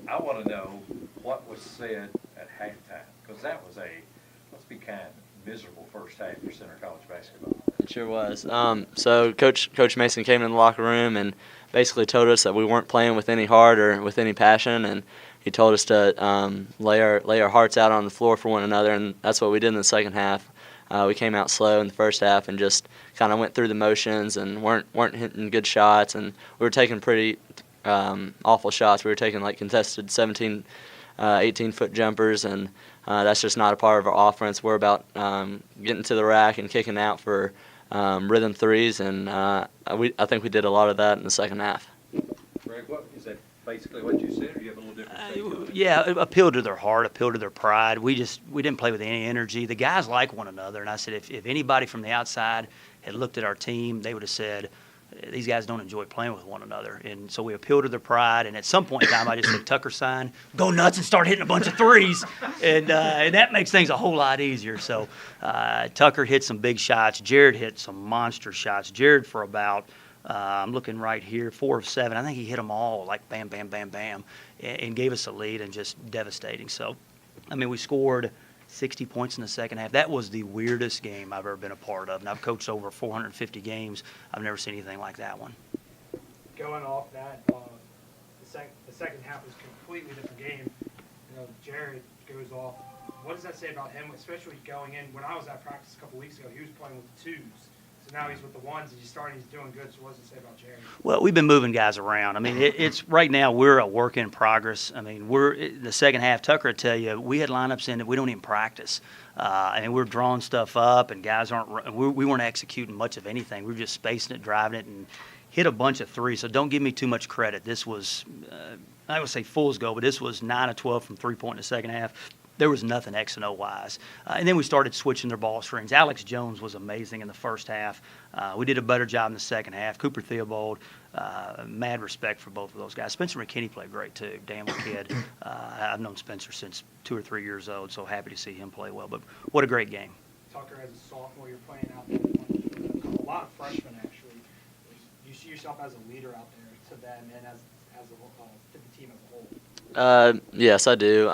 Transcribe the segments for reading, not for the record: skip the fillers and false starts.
I want to know what was said at halftime, because that was a, let's be kind, miserable first half for Center College basketball. It sure was. So Coach Mason came in the locker room and basically told us that we weren't playing with any heart or with any passion, and he told us to lay our hearts out on the floor for one another, and that's what we did in the second half. We came out slow in the first half and just kind of went through the motions and weren't hitting good shots, and we were taking pretty awful shots. We were taking like contested 17, 18-foot jumpers, and that's just not a part of our offense. We're about getting to the rack and kicking out for rhythm threes, and I think we did a lot of that in the second half. Greg, what is that basically what you said, or do you have a little different take on it? Yeah, it appealed to their heart, appealed to their pride. We didn't play with any energy. The guys like one another, and I said if anybody from the outside had looked at our team, they would have said, these guys don't enjoy playing with one another. And so we appealed to their pride. And at some point in time, I just said, Tucker, Sine, go nuts and start hitting a bunch of threes. And that makes things a whole lot easier. So Tucker hit some big shots. Jared hit some monster shots. Jared for about, I'm looking right here, 4 of 7. I think he hit them all like bam, bam, bam, bam, and gave us a lead and just devastating. So, I mean, we scored 60 points in the second half. That was the weirdest game I've ever been a part of. And I've coached over 450 games. I've never seen anything like that one. Going off that, the second half was a completely different game. You know, Jared goes off. What does that say about him, especially going in? When I was at practice a couple weeks ago, he was playing with the 2s. So now he's with the 1s, and he's doing good. So what does it say about Jared? Well, we've been moving guys around. I mean, it's right now we're a work in progress. I mean, the second half. Tucker would tell you we had lineups in that we don't even practice. And we're drawing stuff up, and guys we weren't executing much of anything. We were just spacing it, driving it, and hit a bunch of threes. So don't give me too much credit. This was, I would say fool's goal, but this was 9 of 12 from 3-point in the second half. There was nothing X and O wise. And then we started switching their ball strings. Alex Jones was amazing in the first half. We did a better job in the second half. Cooper Theobald, mad respect for both of those guys. Spencer McKinney played great too. Damn kid. I've known Spencer since 2 or 3 years old, so happy to see him play well. But what a great game. Tucker, as a sophomore, you're playing out there with a lot of freshmen, actually. You see yourself as a leader out there to them and to the team as a whole? Yes, I do.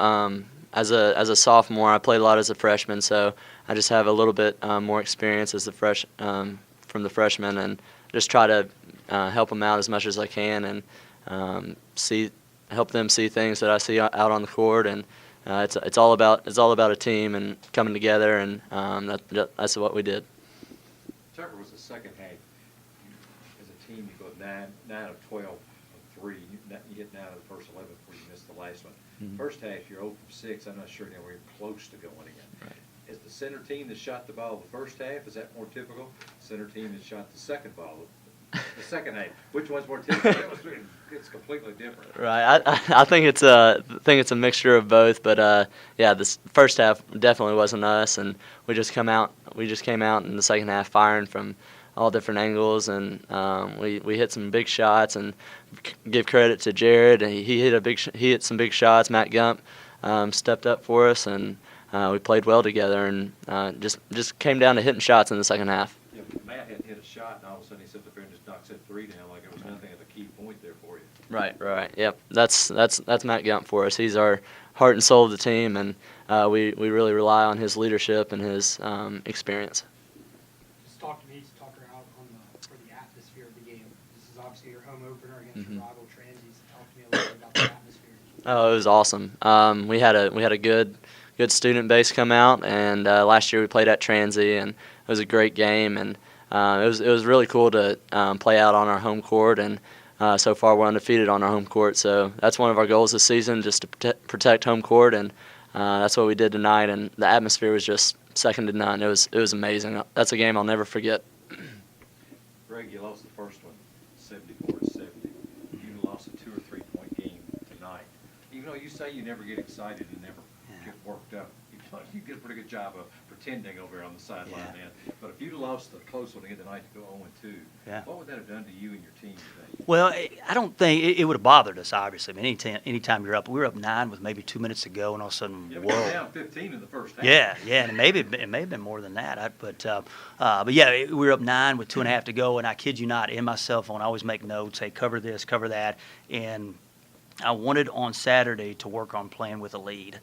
As a sophomore, I played a lot as a freshman, so I just have a little bit more experience as from the freshmen, and just try to help them out as much as I can, and help them see things that I see out on the court, and it's all about a team and coming together, and that's what we did. Tucker, was the second half, as a team, you go 9 of 12 from 3. You hit 9 of the first 11 before you missed the last one. Mm-hmm. First half, you're 0 from 6. I'm not sure now we're close to going again. Right. Is the center team that shot the ball the first half, is that more typical? Center team that shot the second ball the second half. Which one's more typical? It's completely different. Right. I think it's a mixture of both, but yeah, this first half definitely wasn't us, and we just came out in the second half firing from all different angles, and we hit some big shots, and give credit to Jared, and he hit some big shots. Matt Gump stepped up for us, and we played well together, and just came down to hitting shots in the second half. Yeah, Matt had hit a shot, and all of a sudden he sits up there and just knocks that 3 down like it was nothing of a key point there for you. Right. Yep. That's Matt Gump for us. He's our heart and soul of the team, and we really rely on his leadership and his experience. Just talk to me, Tucker, out for the atmosphere of the game. This is obviously your home opener against your rival Transies. Talk to me a little bit about the atmosphere. Oh, it was awesome. We had a good student base come out, and last year we played at Transy, and it was a great game, and it was really cool to play out on our home court, and so far we're undefeated on our home court. So that's one of our goals this season, just to protect home court, and that's what we did tonight. And the atmosphere was just second to none. It was amazing. That's a game I'll never forget. Greg, you lost the first one, 74-70. You lost a 2 or 3 point game tonight. Even though you say you never get excited and never get worked up, you get a pretty good job of pretending over there on the sideline, man. But if you'd lost the close one again tonight to go 0-2, what would that have done to you and your team today? Well, I don't think it would have bothered us, obviously. I mean, anytime you're up, we were up 9 with maybe 2 minutes to go, and all of a sudden, Yeah, we were down 15 in the first half. Yeah, and it may have been more than that. But yeah, we were up 9 with 2.5 to go, and I kid you not, in my cell phone, I always make notes, hey, cover this, cover that, and I wanted on Saturday to work on playing with a lead.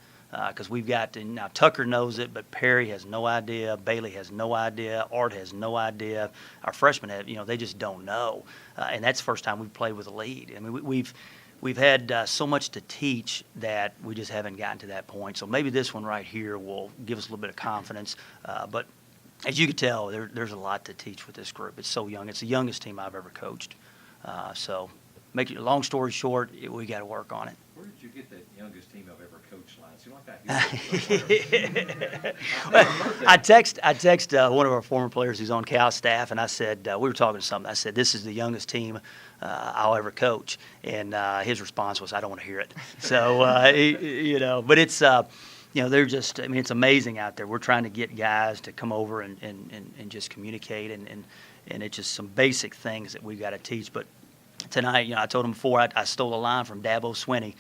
Because we've got, and now Tucker knows it, but Perry has no idea, Bailey has no idea, Art has no idea. Our freshmen have, they just don't know. And that's the first time we've played with a lead. I mean, we've had so much to teach that we just haven't gotten to that point. So maybe this one right here will give us a little bit of confidence. But as you can tell, there's a lot to teach with this group. It's so young. It's the youngest team I've ever coached. So make it, long story short, we got to work on it. Where did you get that youngest team I've ever coached, Lance? You like that? I text one of our former players who's on Cal staff, and I said, we were talking to something. I said, this is the youngest team I'll ever coach. And his response was, I don't want to hear it. So, but it's, they're just, I mean, it's amazing out there. We're trying to get guys to come over and just communicate, and it's just some basic things that we've got to teach. But tonight, I told him before, I stole a line from Dabo Swinney.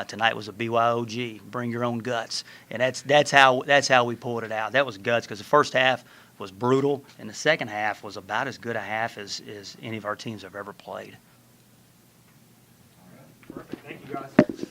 Tonight was a BYOG, bring your own guts, and that's how we pulled it out. That was guts, because the first half was brutal, and the second half was about as good a half as any of our teams have ever played. Perfect. Thank you, guys.